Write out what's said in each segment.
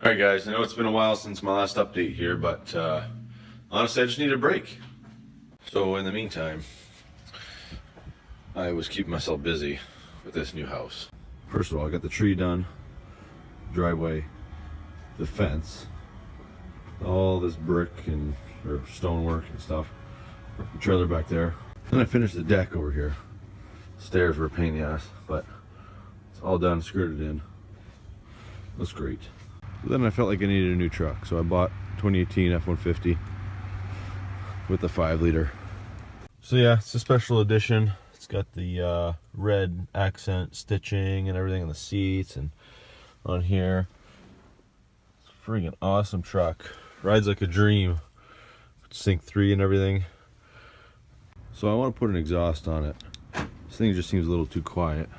Alright guys, I know it's been a while since my last update here, but honestly I just need a break. So in the meantime, I was keeping myself busy with this new house. First of all, I got the tree done, driveway, the fence, all this brick and or stonework and stuff, the trailer back there. Then I finished the deck over here. Stairs were a pain in the ass, but it's all done, skirted in. Looks great. But then I felt like I needed a new truck, so I bought 2018 F-150 with the 5-liter. So yeah, it's a special edition. It's got the red accent stitching and everything on the seats and on here. It's a freaking awesome truck. Rides like a dream. Sync 3 and everything. So I want to put an exhaust on it. This thing just seems a little too quiet.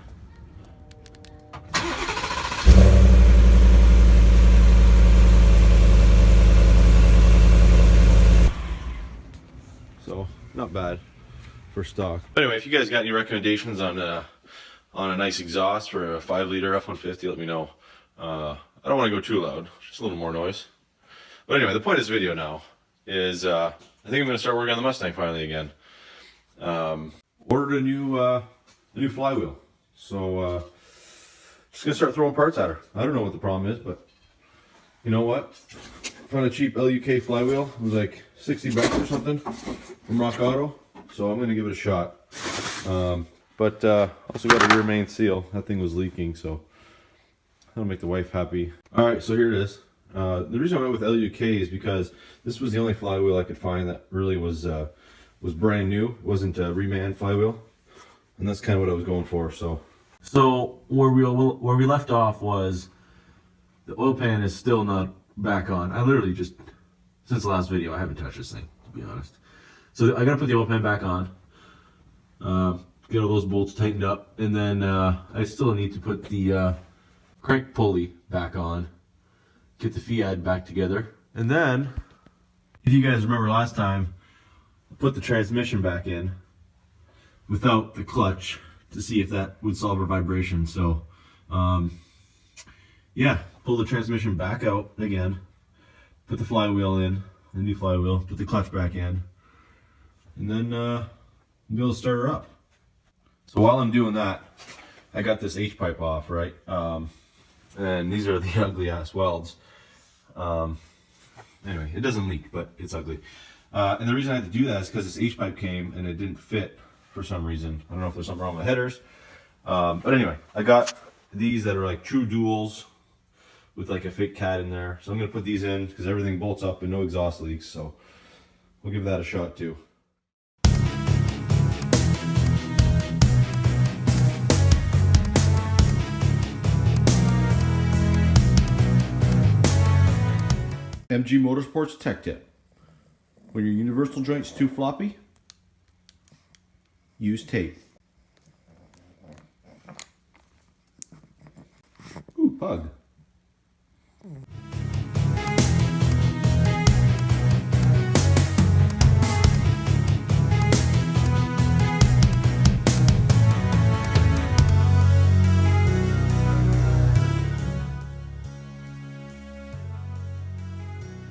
So not bad for stock. Anyway, if you guys got any recommendations on a nice exhaust for a 5-liter F-150, let me know. I don't want to go too loud, just a little more noise. But anyway, the point of this video now is I think I'm going to start working on the Mustang finally again. Ordered a new flywheel, so just gonna start throwing parts at her. I don't know what the problem is, but you know what? Found a cheap LUK flywheel. It was like 60 bucks or something from Rock Auto, so I'm gonna give it a shot. But also got a rear main seal. That thing was leaking, so that'll make the wife happy. All right, so here it is. The reason I went with LUK is because this was the only flywheel I could find that really was brand new. It wasn't a reman flywheel, and that's kind of what I was going for. So where we left off was the oil pan is still not back on. I literally just, since the last video, I haven't touched this thing, to be honest. So I gotta put the oil pan back on, get all those bolts tightened up, and then I still need to put the crank pulley back on, get the Fiat back together, and then, if you guys remember last time, I put the transmission back in without the clutch to see if that would solve her vibration. So yeah, pull the transmission back out again, put the flywheel in, the new flywheel, put the clutch back in, and then be able to start her up. So while I'm doing that, I got this H-pipe off, right? And these are the ugly ass welds. Anyway, it doesn't leak, but it's ugly. And the reason I had to do that is because this H-pipe came and it didn't fit for some reason. I don't know if there's something wrong with the headers. But anyway, I got these that are like true duals with like a fake cat in there. So I'm going to put these in because everything bolts up and no exhaust leaks. So we'll give that a shot too. MG Motorsports Tech Tip. When your universal joint's too floppy, use tape. Ooh, pug.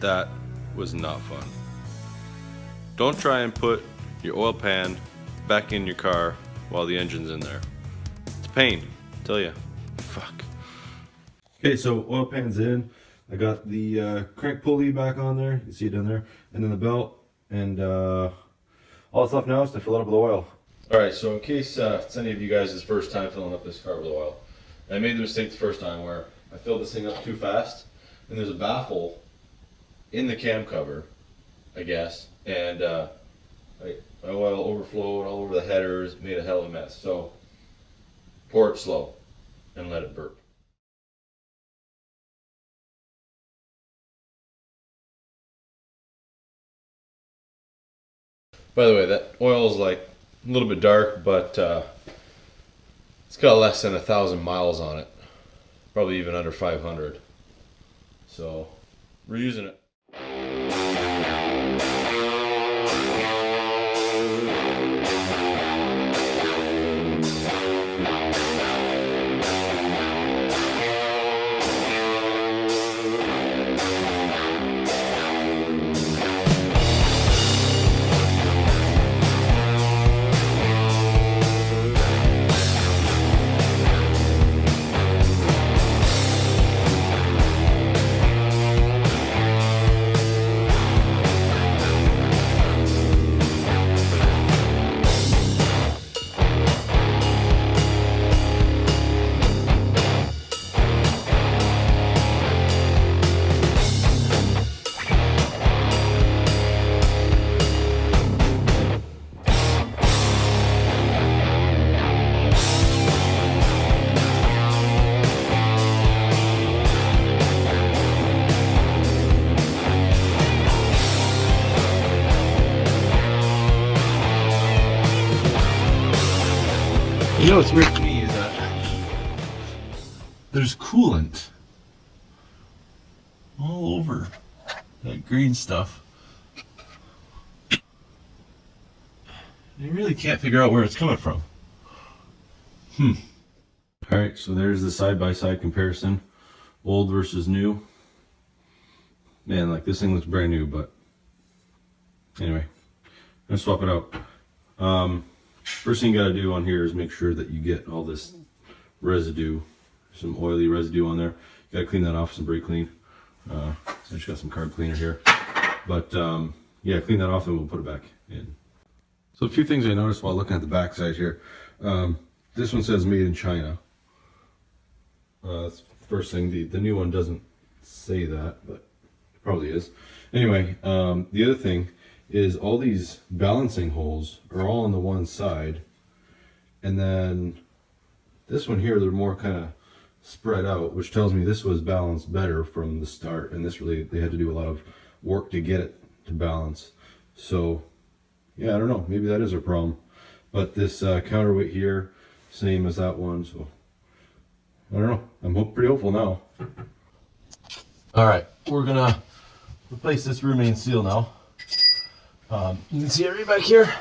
That was not fun. Don't try and put your oil pan back in your car while the engine's in there. It's a pain, I tell you. Fuck. Okay, so oil pan's in. I got the crank pulley back on there. You can see it down there. And then the belt. And all that's left now is to fill it up with oil. Alright, so in case it's any of you guys' first time filling up this car with oil, I made the mistake the first time where I filled this thing up too fast. And there's a baffle in the cam cover, I guess, and my oil overflowed all over the headers, made a hell of a mess. So pour it slow and let it burp. By the way, that oil is like a little bit dark, but it's got less than 1,000 miles on it, probably even under 500. So we're using it. You know what's weird to me is that there's coolant all over that green stuff. You really can't figure out where it's coming from. Alright, so there's the side-by-side comparison. Old versus new. Man, like this thing looks brand new, but anyway, I'm gonna swap it out. First thing you gotta do on here is make sure that you get all this residue, some oily residue on there. You gotta clean that off with some brake clean. I just got some carb cleaner here. But yeah, clean that off and we'll put it back in. So a few things I noticed while looking at the back side here. This one says made in China. That's the first thing. The new one doesn't say that, but it probably is. Anyway, the other thing is all these balancing holes are all on the one side, and then this one here, they're more kind of spread out, which tells me this was balanced better from the start, and this really, they had to do a lot of work to get it to balance. So yeah, I don't know, maybe that is a problem. But this counterweight here, same as that one, so I don't know. I'm pretty hopeful now. All right, we're gonna replace this rear main seal now. You can see it right back here.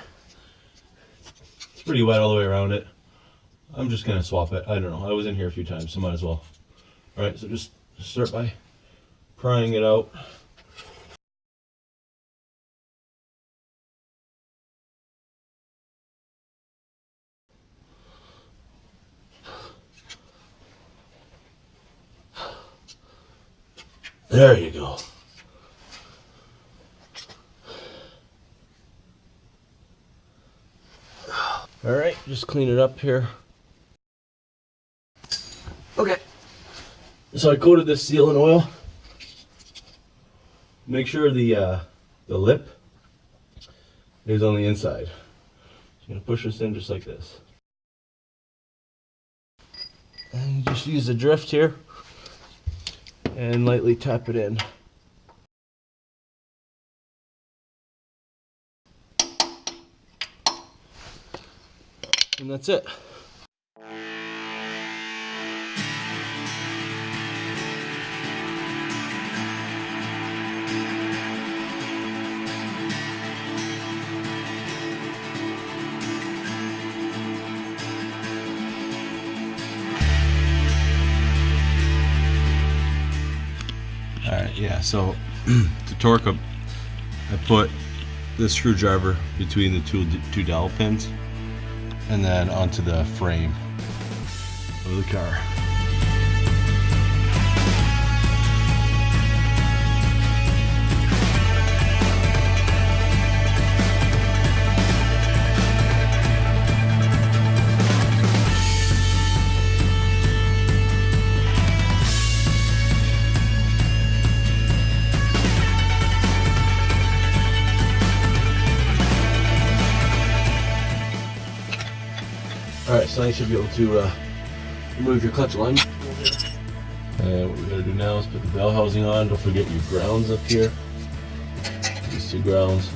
It's pretty wet all the way around it. I'm just gonna swap it. I don't know. I was in here a few times, so might as well. All right, so just start by prying it out. There you go. All right, just clean it up here. Okay. So I coated this seal in oil. Make sure the lip is on the inside. So I'm gonna push this in just like this. And you just use the drift here and lightly tap it in. And that's it. Alright, yeah, so to torque up, I put this screwdriver between the two dowel pins and then onto the frame of the car. Alright, so now you should be able to remove your clutch line. And what we gotta do now is put the bell housing on. Don't forget your grounds up here. These two grounds.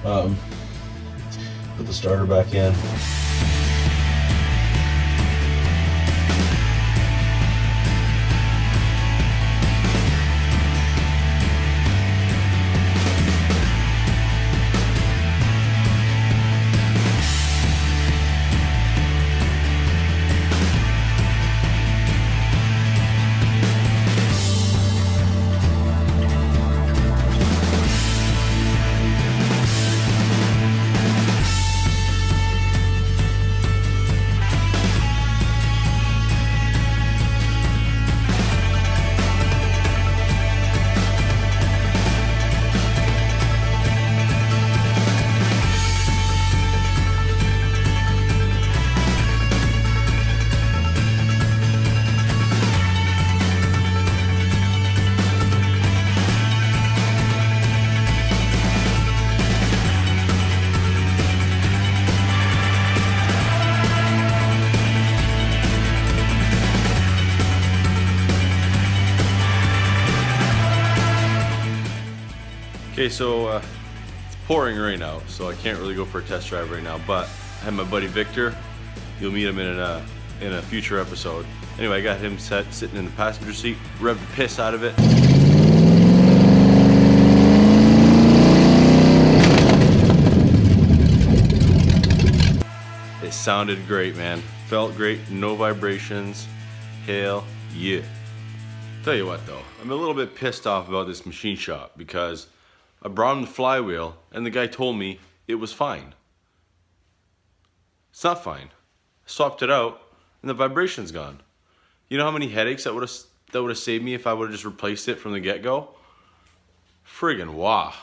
Put the starter back in. Okay, so it's pouring rain out, so I can't really go for a test drive right now, but I have my buddy Victor You'll meet him in a future episode. Anyway, I got him sitting in the passenger seat, revved the piss out of it. It sounded great, man. Felt great, no vibrations. Hell yeah. Tell you what though, I'm a little bit pissed off about this machine shop because I brought him the flywheel and the guy told me it was fine. It's not fine. I swapped it out and the vibration's gone. You know how many headaches that would have saved me if I would have just replaced it from the get-go? Friggin' wah.